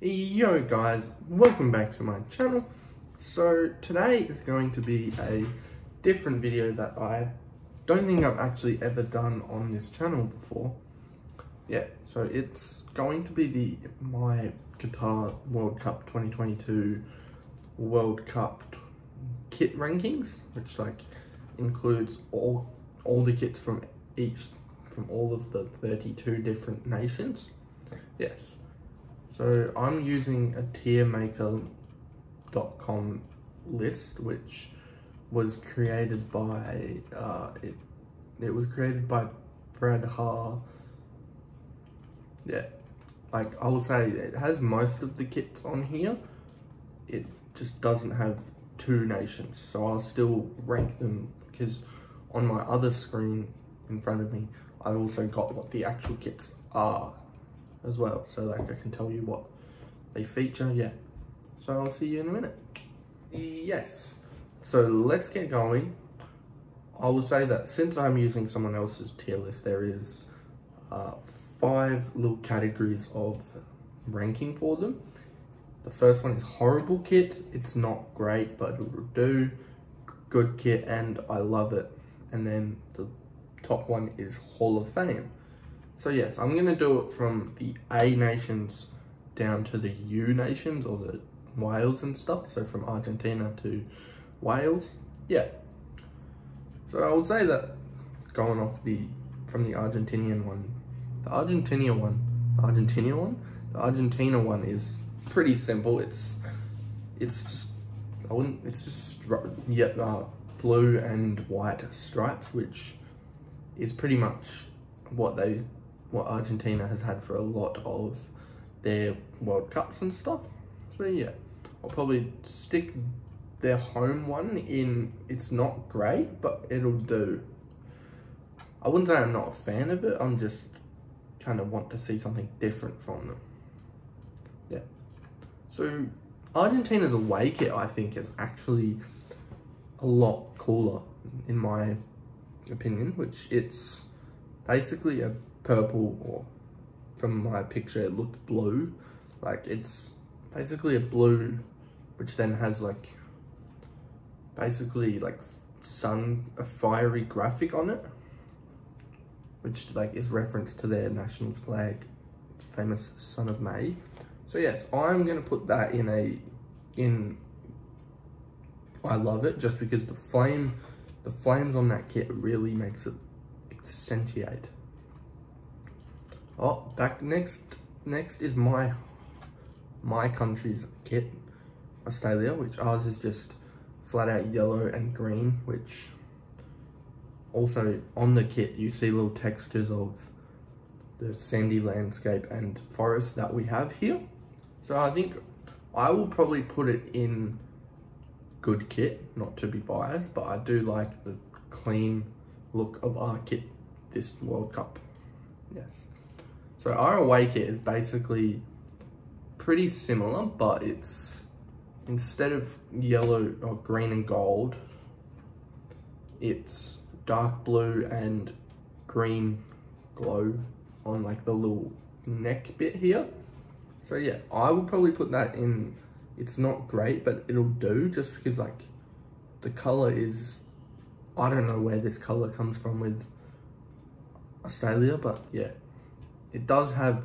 Yo guys, welcome back to my channel. So today is going to be a different video that I don't think I've actually ever done on this channel before. Yeah, so it's going to be my Qatar World Cup 2022 World Cup kit rankings, which includes all the kits from all of the 32 different nations. Yes. So I'm using a tiermaker.com list, which was created by it was created by Brad Ha. Yeah, I will say it has most of the kits on here. It just doesn't have two nations, so I'll still rank them because on my other screen in front of me, I've also got what the actual kits are as well, so I can tell you what they feature. Yeah, so I'll see you in a minute. Yes, so let's get going. I will say that since I'm using someone else's tier list, there is 5 little categories of ranking for them. The first one is horrible kit. It's not great, but it will do. Good kit, and I love it. And then the top one is Hall of Fame. So yes, I'm going to do it from the A nations down to the U nations, or the Wales and stuff. So from Argentina to Wales. Yeah. So I would say that going off from the Argentinian one, the Argentina one is pretty simple. It's just blue and white stripes, which is pretty much what Argentina has had for a lot of their World Cups and stuff. So yeah, I'll probably stick their home one in. It's not great, but it'll do. I wouldn't say I'm not a fan of it. I'm just kind of want to see something different from them. Yeah. So Argentina's away kit, I think, is actually a lot cooler in my opinion, which it's basically a purple, or from my picture it looked blue. It's basically a blue which then has basically a fiery graphic on it, which is reference to their national flag, famous Son of May. So yes, I'm gonna put that in I love it, just because the flames on that kit really makes it accentuate. Oh, next is my country's kit, Australia, which ours is just flat out yellow and green, which also on the kit you see little textures of the sandy landscape and forest that we have here. So I think I will probably put it in good kit, not to be biased, but I do like the clean look of our kit this World Cup. Yes. So our away kit is basically pretty similar, but it's, instead of yellow or green and gold, it's dark blue and green glow on the little neck bit here. So yeah, I will probably put that in. It's not great, but it'll do, just because the color is, I don't know where this color comes from with Australia, but yeah, it does have,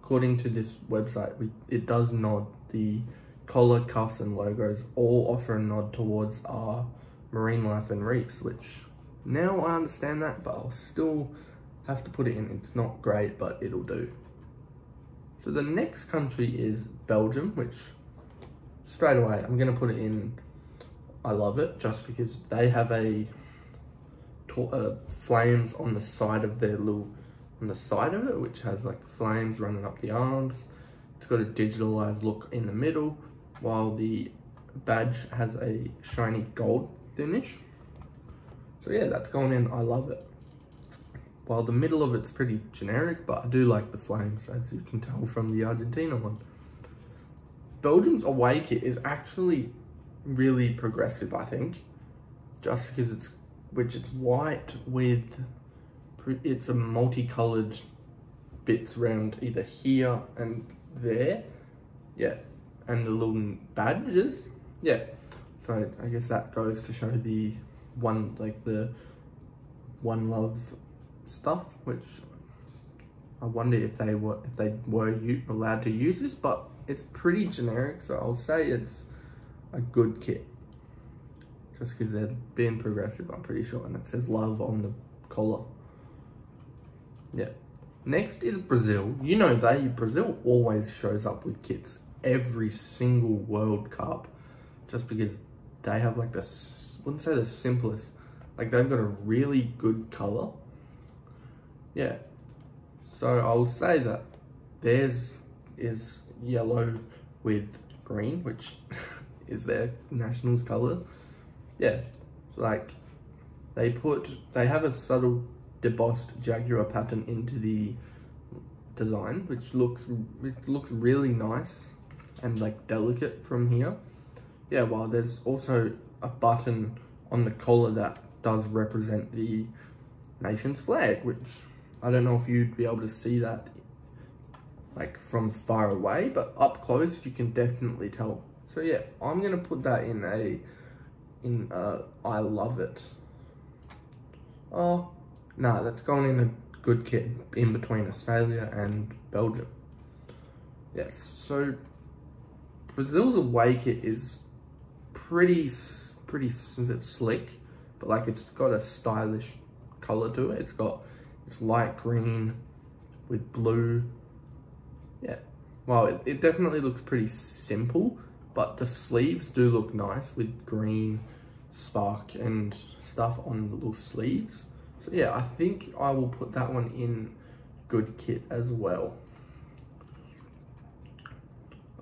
according to this website, it does nod, the collar, cuffs and logos all offer a nod towards our marine life and reefs, which now I understand that, but I'll still have to put it in. It's not great, but it'll do. So the next country is Belgium, which straight away I'm gonna put it in I love it, just because they have flames on the side of their on the side of it, which has flames running up the arms. It's got a digitalized look in the middle, while the badge has a shiny gold finish. So yeah, that's going in, I love it. While the middle of it's pretty generic, but I do like the flames, as you can tell from the Argentina one. Belgium's away kit is actually really progressive, I think, just because it's white with, it's a multicolored bits around either here and there, Yeah, and the little badges. Yeah, so I guess that goes to show the one love stuff, which I wonder if they were allowed to use this, but it's pretty generic, so I'll say it's a good kit. Just because they're being progressive, I'm pretty sure, and it says love on the collar. Yeah. Next is Brazil. You know Brazil always shows up with kits every single World Cup, just because they have like wouldn't say the simplest, like they've got a really good color. Yeah. So I'll say that theirs is yellow with green, which is their national's color. Yeah, so like they have a subtle debossed Jaguar pattern into the design, which looks really nice and like delicate from here. Yeah, while there's also a button on the collar that does represent the nation's flag, which I don't know if you'd be able to see that like from far away, but up close you can definitely tell. So yeah, I'm gonna put that in I love it. Oh, nah, that's going in a good kit in between Australia and Belgium. Yes, so Brazil's away kit is pretty slick, but like it's got a stylish color to it. It's light green with blue. Yeah, well, it definitely looks pretty simple, but the sleeves do look nice with green spark and stuff on the little sleeves. So yeah, I think I will put that one in good kit as well.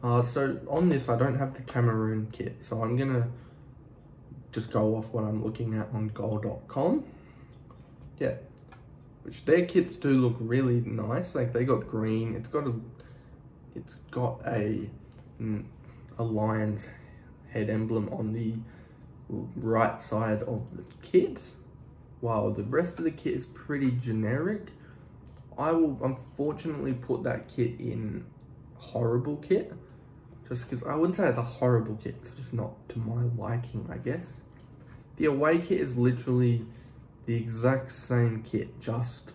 So on this, I don't have the Cameroon kit, so I'm gonna just go off what I'm looking at on goal.com. Yeah, which their kits do look really nice. Like they got green, it's got a lion's head emblem on the right side of the kit, while the rest of the kit is pretty generic. I will unfortunately put that kit in horrible kit, just because I wouldn't say it's a horrible kit, it's just not to my liking, I guess. The away kit is literally the exact same kit, just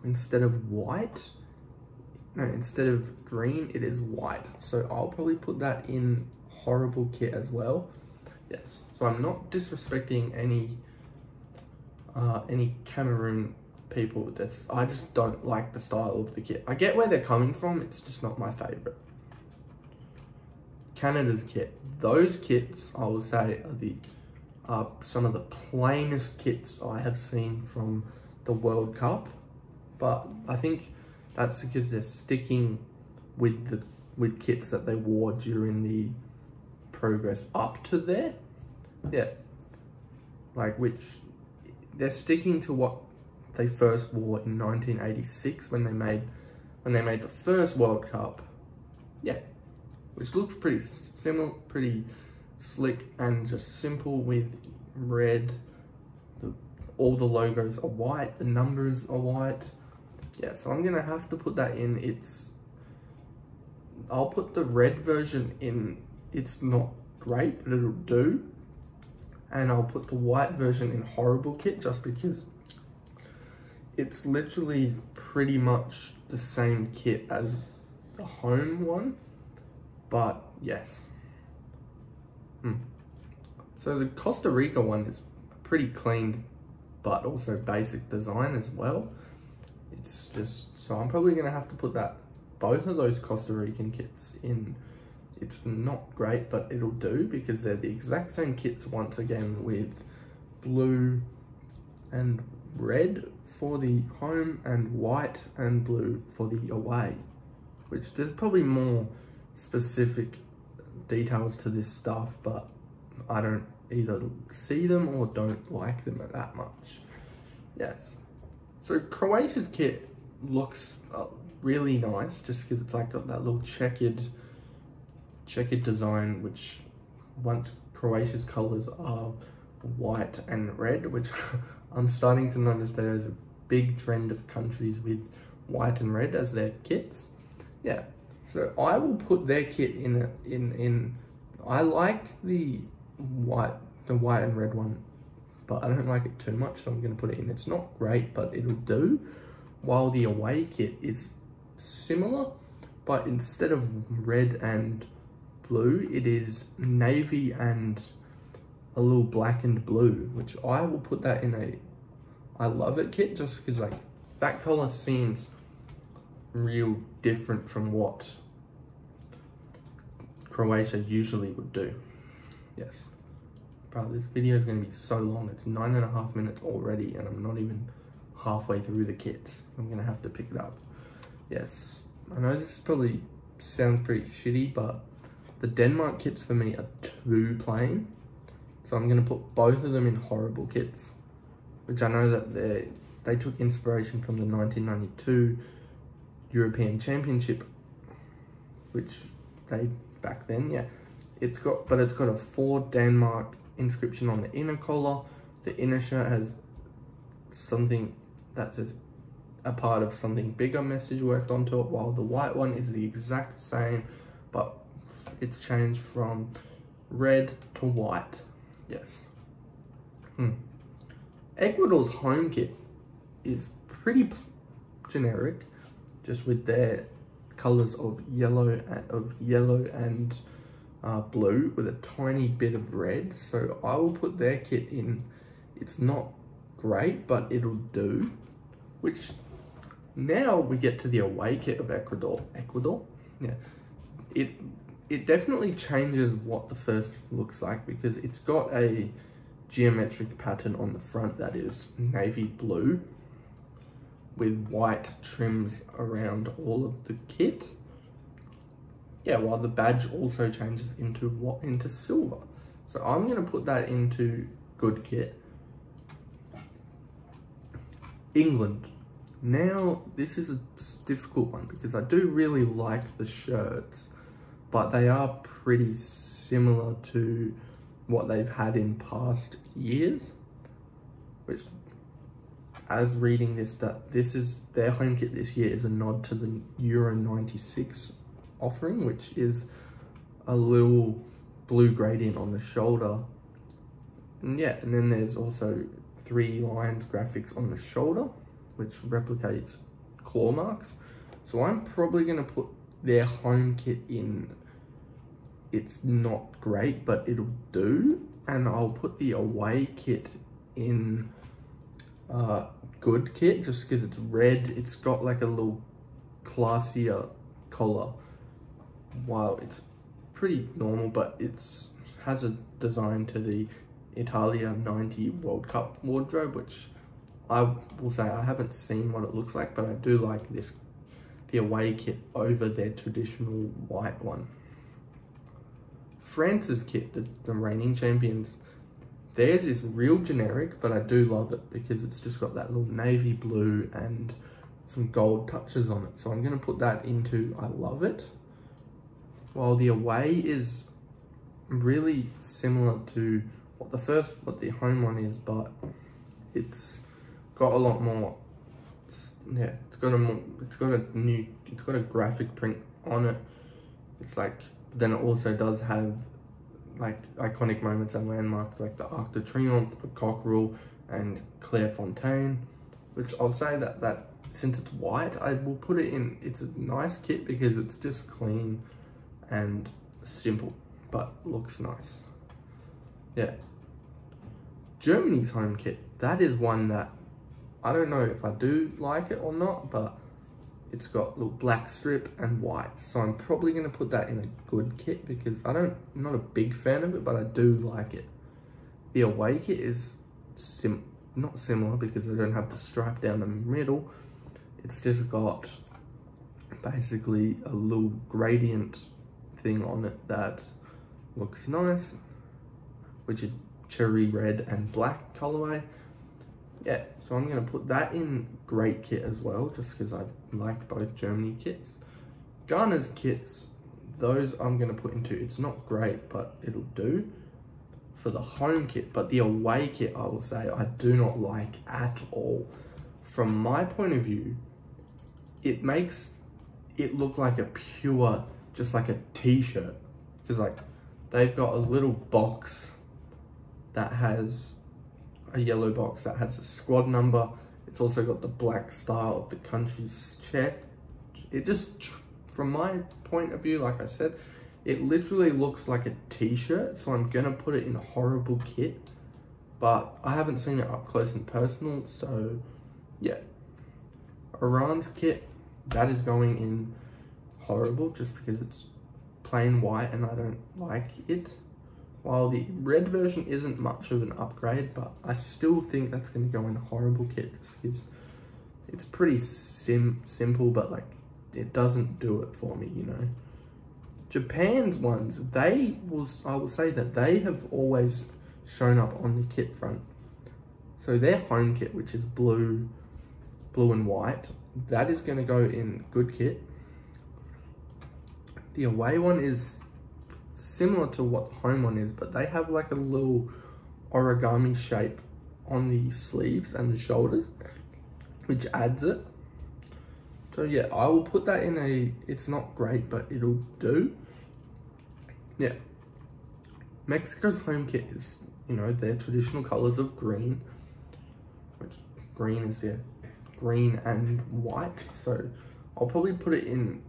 instead of green, it is white. So I'll probably put that in horrible kit as well. Yes, so I'm not disrespecting any Cameroon people. I just don't like the style of the kit. I get where they're coming from, it's just not my favorite. Canada's kit. Those kits, I will say, are some of the plainest kits I have seen from the World Cup. But I think that's because they're sticking with kits that they wore during the progress up to there. Yeah, like which they're sticking to what they first wore in 1986 when they made the first World Cup. Yeah, which looks pretty similar, pretty slick and just simple with red. All the logos are white, the numbers are white. Yeah, so I'm gonna have to put that in. I'll put the red version in. It's not great, but it'll do. And I'll put the white version in horrible kit, just because it's literally pretty much the same kit as the home one. But yes. So the Costa Rica one is pretty clean, but also basic design as well. It's just, so I'm probably gonna have to put both of those Costa Rican kits in. It's not great, but it'll do because they're the exact same kits once again, with blue and red for the home and white and blue for the away, which there's probably more specific details to this stuff, but I don't either see them or don't like them that much. Yes. So Croatia's kit looks really nice, just because it's like got that little checkered design, which once Croatia's colors are white and red, which I'm starting to notice there is a big trend of countries with white and red as their kits. Yeah, So I will put their kit in. I like the white and red one, but I don't like it too much, so I'm going to put it in. It's not great, but it'll do. While the away kit is similar, but instead of red and blue, it is navy and a little black and blue, which I will put that in a I love it kit, just because like that color seems real different from what Croatia usually would do. Yes. Bro, this video is going to be so long. It's 9.5 minutes already, and I'm not even halfway through the kits. I'm going to have to pick it up. Yes. I know this probably sounds pretty shitty, but the Denmark kits for me are too plain. So I'm going to put both of them in horrible kits, which I know that they took inspiration from the 1992 European Championship, which they, back then, yeah. It's got a for Denmark inscription on the inner collar. The inner shirt has something that says a part of something bigger message worked onto it, while the white one is the exact same, but it's changed from red to white. Yes. Ecuador's home kit is pretty generic, just with their colors of yellow and blue with a tiny bit of red. So I will put their kit in. It's not great, but it'll do. Which now we get to the away kit of Ecuador. Yeah. It definitely changes what the first looks like, because it's got a geometric pattern on the front that is navy blue with white trims around all of the kit. Yeah, while the badge also changes into silver. So I'm going to put that into good kit. England. Now, this is a difficult one because I do really like the shirts, but they are pretty similar to what they've had in past years, which, as reading this, that this is their home kit this year is a nod to the Euro 96 offering, which is a little blue gradient on the shoulder. And yeah, and then there's also 3 lines graphics on the shoulder, which replicates claw marks. So I'm probably going to put their home kit in. It's not great, but it'll do. And I'll put the away kit in good kit, just because it's red. It's got like a little classier collar, while it's pretty normal, but it's has a design to the Italia 90 World Cup wardrobe, which I will say I haven't seen what it looks like, but I do like the away kit over their traditional white one. France's kit, the reigning champions, theirs is real generic, but I do love it because it's just got that little navy blue and some gold touches on it. So I'm going to put that into I love it. While the away is really similar to what the home one is, but it's got a lot more. Yeah, it's got a graphic print on it. It's like, but then it also does have like iconic moments and landmarks like the Arc de Triomphe, the Cockerel, and Clairefontaine, which I'll say that since it's white, I will put it in. It's a nice kit because it's just clean and simple, but looks nice. Yeah. Germany's home kit, that is one that I don't know if I do like it or not, but it's got a little black strip and white. So I'm probably going to put that in a good kit because I'm not a big fan of it, but I do like it. The away kit is not similar because they don't have the stripe down the middle. It's just got basically a little gradient thing on it that looks nice, which is cherry red and black colorway. Yeah, so I'm going to put that in great kit as well, just because I like both Germany kits. Ghana's kits, those I'm going to put into, it's not great, but it'll do for the home kit. But the away kit, I will say, I do not like at all. From my point of view, it makes it looked like a pure, just like a t-shirt. Because like, they've got a little box that has a yellow box that has a squad number. It's also got the black style of the country's chest. It just, from my point of view, like I said, it literally looks like a t-shirt. So I'm gonna put it in a horrible kit, but I haven't seen it up close and personal. So yeah, Iran's kit, that is going in horrible just because it's plain white and I don't like it. While the red version isn't much of an upgrade, but I still think that's going to go in a horrible kit just because it's pretty simple, but like it doesn't do it for me, you know. Japan's ones, I will say that they have always shown up on the kit front. So their home kit, which is blue and white, that is going to go in good kit. The away one is similar to what the home one is, but they have like a little origami shape on the sleeves and the shoulders, which adds it. So yeah, I will put that in a, it's not great, but it'll do. Yeah. Mexico's home kit is, you know, their traditional colors of green, which green is, yeah, green and white. So I'll probably put it in,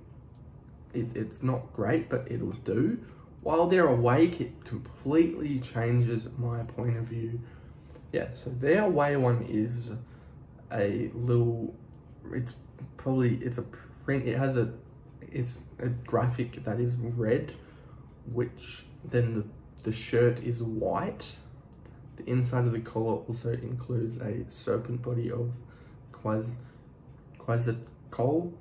it's not great, but it'll do. While their away kit completely changes my point of view. Yeah, so their away one is a little, it's a print, it's a graphic that is red, which then the shirt is white. The inside of the collar also includes a serpent body of Quetzalcoatl,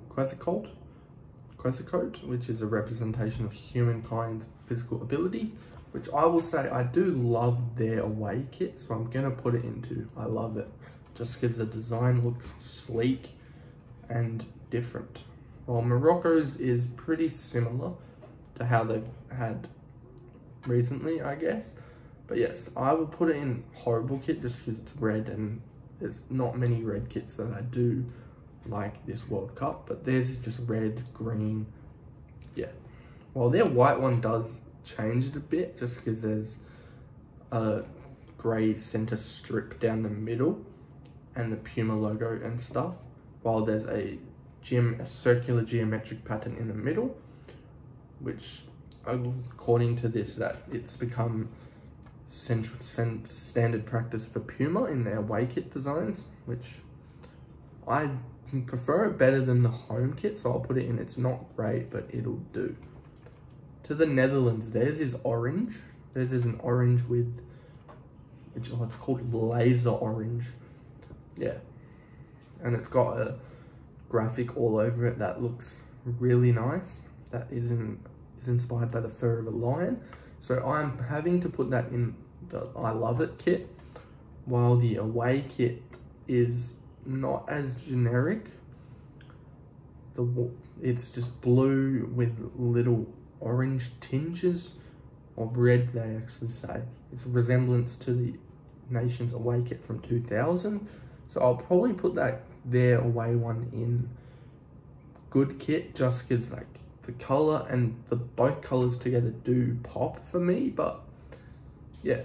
which is a representation of humankind's physical abilities, which I will say I do love their away kit, so I'm going to put it into I love it, just because the design looks sleek and different. While Morocco's is pretty similar to how they've had recently, I guess. But yes, I will put it in horrible kit just because it's red, and there's not many red kits that I do like this World Cup, but theirs is just red, green, yeah. While their white one does change it a bit, just because there's a grey center strip down the middle and the Puma logo and stuff, while there's a circular geometric pattern in the middle, which according to this, that it's become standard practice for Puma in their away kit designs, which I prefer it better than the home kit, so I'll put it in. It's not great, but it'll do. To the Netherlands, theirs is orange. Theirs is an orange with, it's called laser orange. Yeah. And it's got a graphic all over it that looks really nice. That is inspired by the fur of a lion. So I'm having to put that in the I Love It kit, while the away kit is not as generic. It's just blue with little orange tinges, or red they actually say. It's a resemblance to the nation's away kit from 2000. So I'll probably put their away one in good kit, just because like the color and both colors together do pop for me. But yeah,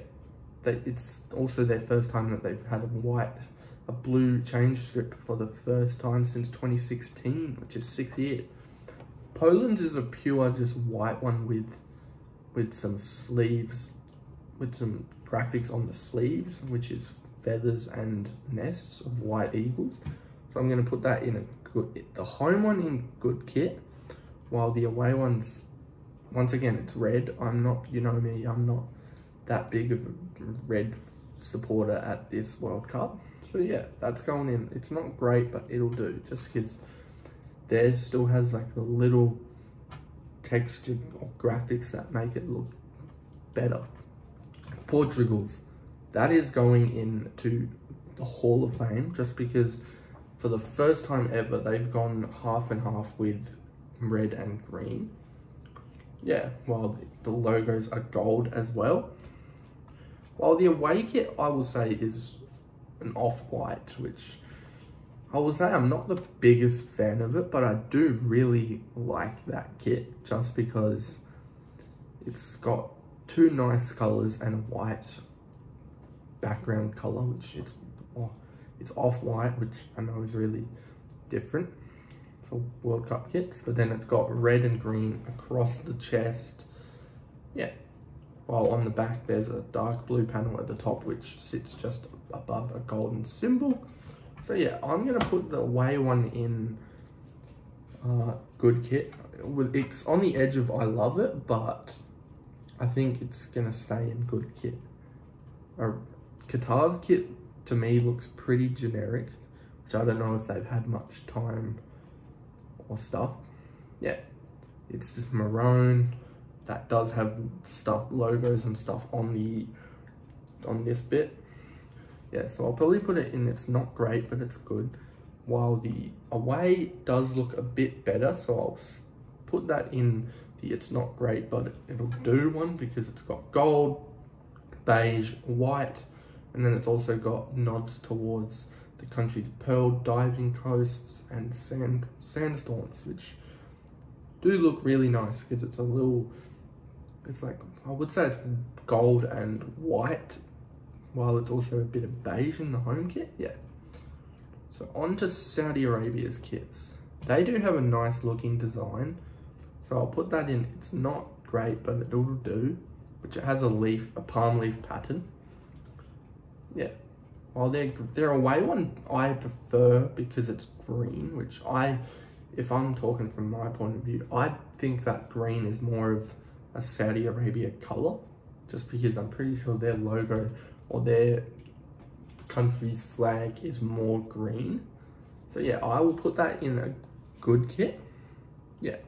it's also their first time that they've had a blue change strip for the first time since 2016, which is 6 years. Poland's is a pure just white one with some sleeves, with some graphics on the sleeves, which is feathers and nests of white eagles. So I'm going to put that in the home one in good kit, while the away ones, once again, it's red. I'm not, you know me, I'm not that big of a red supporter at this World Cup. So yeah, that's going in. It's not great, but it'll do, just because theirs still has like the little texture or graphics that make it look better. Portugal's, that is going into the Hall of Fame, just because for the first time ever, they've gone half and half with red and green. Yeah, while the logos are gold as well. While the away kit, I will say, is an off-white, which I will say I'm not the biggest fan of it, but I do really like that kit just because it's got two nice colors and a white background color, which it's off-white, which I know is really different for World Cup kits, but then it's got red and green across the chest. Yeah, while on the back there's a dark blue panel at the top which sits just above a golden symbol. So yeah, I'm gonna put the away one in good kit. It's on the edge of I love it, but I think it's gonna stay in good kit. Qatar's kit to me looks pretty generic, which I don't know if they've had much time or stuff. Yeah, it's just maroon. That does have stuff, logos and stuff on this bit. Yeah, so I'll probably put it in it's not great, but it's good. While the away does look a bit better, so I'll put that in the it's not great, but it'll do one because it's got gold, beige, white, and then it's also got nods towards the country's pearl diving coasts and sandstorms, which do look really nice because it's it's like, I would say it's gold and white, while it's also a bit of beige in the home kit. Yeah. So on to Saudi Arabia's kits. They do have a nice looking design, so I'll put that in. It's not great, but it'll do, which it has a palm leaf pattern. Yeah. While their away one I prefer because it's green, which if I'm talking from my point of view, I think that green is more of a Saudi Arabia color, just because I'm pretty sure their logo or their country's flag is more green. So yeah, I will put that in a good kit. Yeah.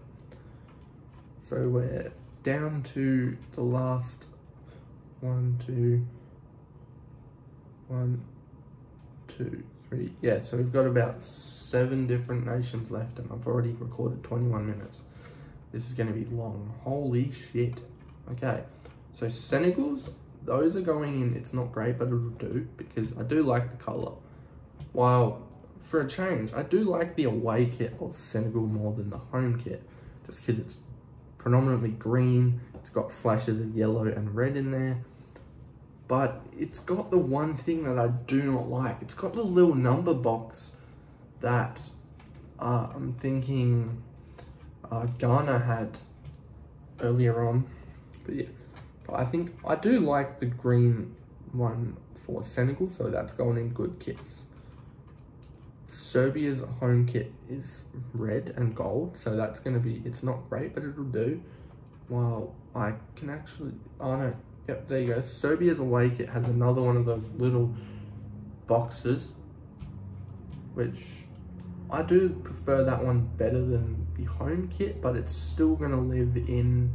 So we're down to the last 1, 2, 3. Yeah, so we've got about 7 different nations left, and I've already recorded 21 minutes. This is going to be long. Holy shit. Okay, so Senegal's, those are going in. It's not great, but it'll do because I do like the color. While for a change, I do like the away kit of Senegal more than the home kit, just because it's predominantly green. It's got flashes of yellow and red in there. But it's got the one thing that I do not like. It's got the little number box that I'm thinking Ghana had earlier on. But yeah, I think I do like the green one for Senegal, so that's going in good kits. Serbia's home kit is red and gold, so that's going to be, it's not great, but it'll do. While I can actually, oh no. Yep, there you go. Serbia's away kit has another one of those little boxes, which I do prefer that one better than the home kit, but it's still going to live in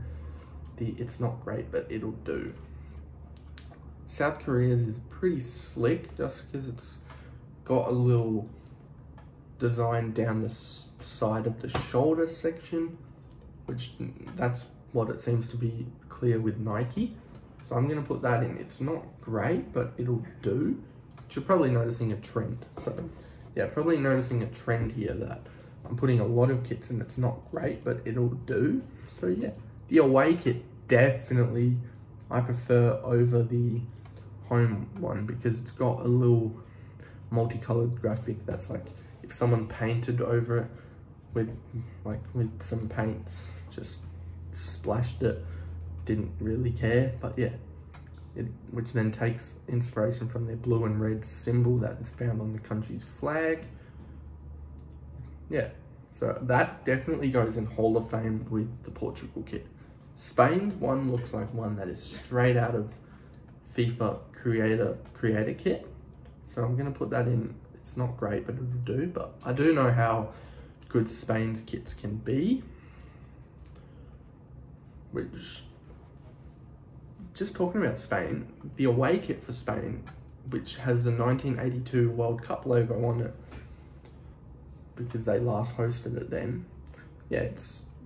the it's not great, but it'll do. South Korea's is pretty slick just because it's got a little design down the side of the shoulder section, which that's what it seems to be clear with Nike. So I'm going to put that in. It's not great, but it'll do. You're probably noticing a trend. So yeah, probably noticing a trend here that I'm putting a lot of kits in. It's not great, but it'll do. So yeah, the away kit definitely I prefer over the home one because it's got a little multicolored graphic that's like if someone painted over it with some paints, just splashed it, didn't really care. But yeah, which then takes inspiration from their blue and red symbol that is found on the country's flag. Yeah, so that definitely goes in Hall of Fame with the Portugal kit. Spain's one looks like one that is straight out of FIFA creator kit, so I'm gonna put that in. It's not great, but it'll do. But I do know how good Spain's kits can be, which, just talking about Spain, the away kit for Spain, which has the 1982 World Cup logo on it, because they last hosted it then. Yeah,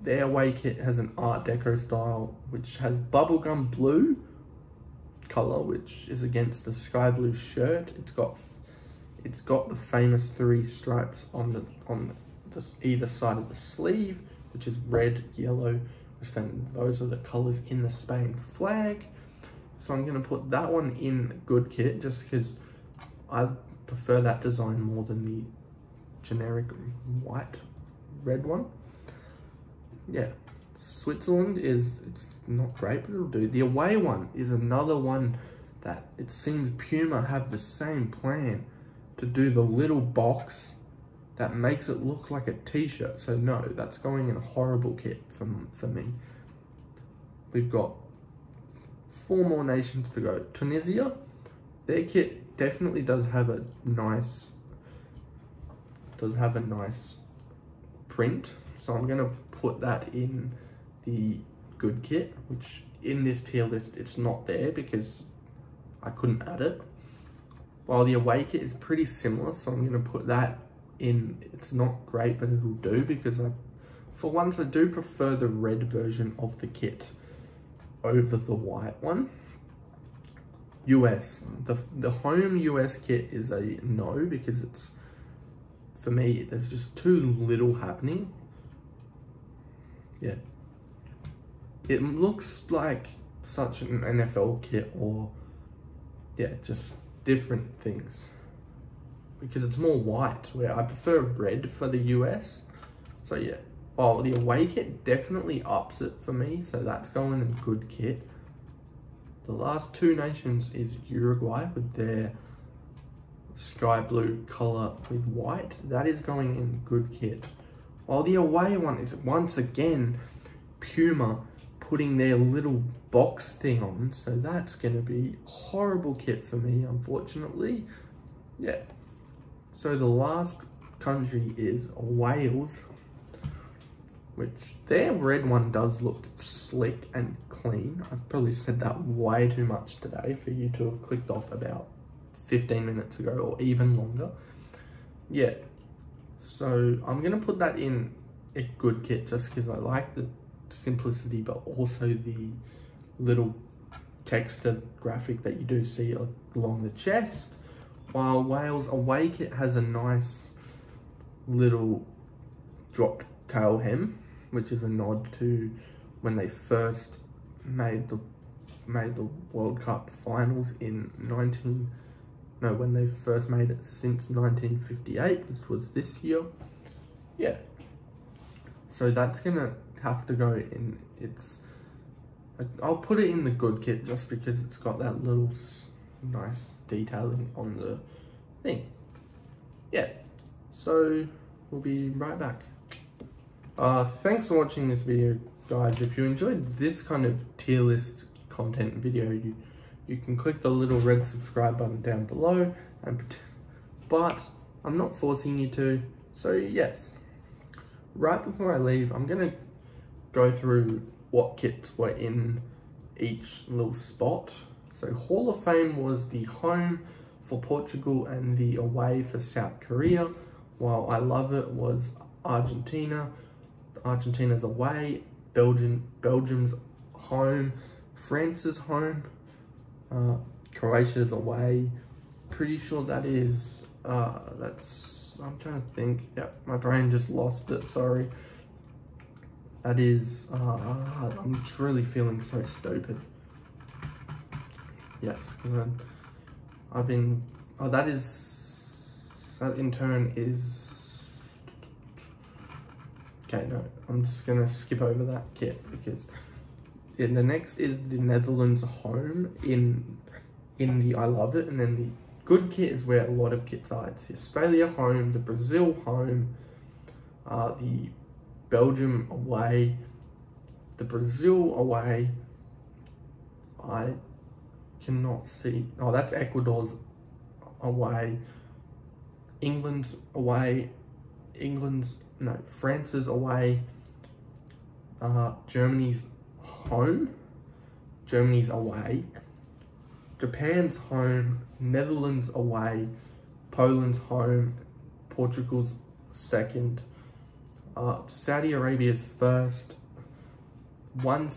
their away kit has an Art Deco style, which has bubblegum blue color, which is against the sky blue shirt. It's got It's got the famous 3 stripes on the either side of the sleeve, which is red, yellow, which then those are the colors in the Spain flag. So I'm going to put that one in good kit just because I prefer that design more than the generic white red one. Yeah, Switzerland it's not great, but it'll do. The away one is another one that it seems Puma have the same plan to do the little box that makes it look like a t-shirt. So no, that's going in a horrible kit for me. We've got 4 more nations to go. Tunisia, their kit definitely does have a nice print. So I'm gonna put that in the good kit, which in this tier list, it's not there because I couldn't add it. While the away kit is pretty similar, so I'm gonna put that in. It's not great, but it'll do because for once I do prefer the red version of the kit over the white one. US, the home US kit is a no because it's, for me, there's just too little happening. Yeah, it looks like such an NFL kit, or yeah, just different things, because it's more white, where I prefer red for the US. So yeah, oh, the away kit definitely ups it for me, so that's going in good kit. The last 2 nations is Uruguay with their sky blue color with white. That is going in good kit. While the away one is once again Puma putting their little box thing on, so that's gonna be horrible kit for me, unfortunately. Yeah. So the last country is Wales, which their red one does look slick and clean. I've probably said that way too much today for you to have clicked off about 15 minutes ago or even longer. Yeah, so I'm gonna put that in a good kit just because I like the simplicity, but also the little textured graphic that you do see along the chest. While Wales away kit has a nice little dropped tail hem, which is a nod to when they first made the World Cup finals in when they first made it since 1958, which was this year. Yeah, so that's gonna have to go in. I'll put it in the good kit just because it's got that little nice detailing on the thing. Yeah, so we'll be right back. Thanks for watching this video, guys. If you enjoyed this kind of tier list content video, you can click the little red subscribe button down below, but I'm not forcing you to. So yes, right before I leave, I'm gonna go through what kits were in each little spot. So Hall of Fame was the home for Portugal and the away for South Korea, while I Love It was Argentina. Argentina's away, Belgium's home, France's home, Croatia's away. Pretty sure that is, I'm trying to think. Yep, my brain just lost it, sorry. That is, I'm truly feeling so stupid. Yes, because I've been, that in turn is, okay, no, I'm just gonna skip over that kit because the next is the Netherlands home in the I Love It, and then the good kit is where a lot of kits are. It's the Australia home, the Brazil home, the Belgium away, the Brazil away. I cannot see. Oh, that's Ecuador's away. England's away. France's away. Germany's home. Germany's away. Japan's home. Netherlands away. Poland's home. Portugal's second. Saudi Arabia's first. One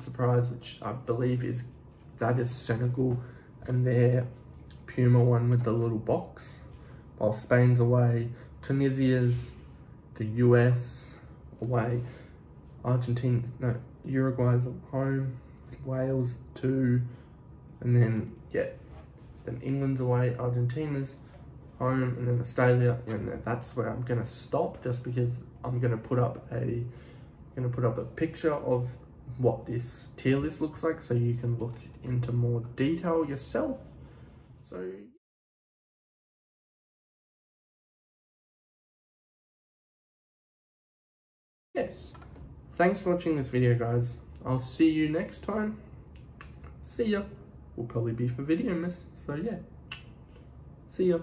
surprise, which I believe is Senegal, and their Puma one with the little box. while Spain's away. Tunisia's, the US away. Argentina, no, Uruguay's at home. Wales 2, and then then England's away. Argentina's home, and then Australia. And that's where I'm gonna stop, just because I'm gonna put up a picture of what this tier list looks like, so you can look into more detail yourself. So yes, thanks for watching this video, guys. I'll see you next time. See ya. Will probably be for video miss, so yeah. See ya.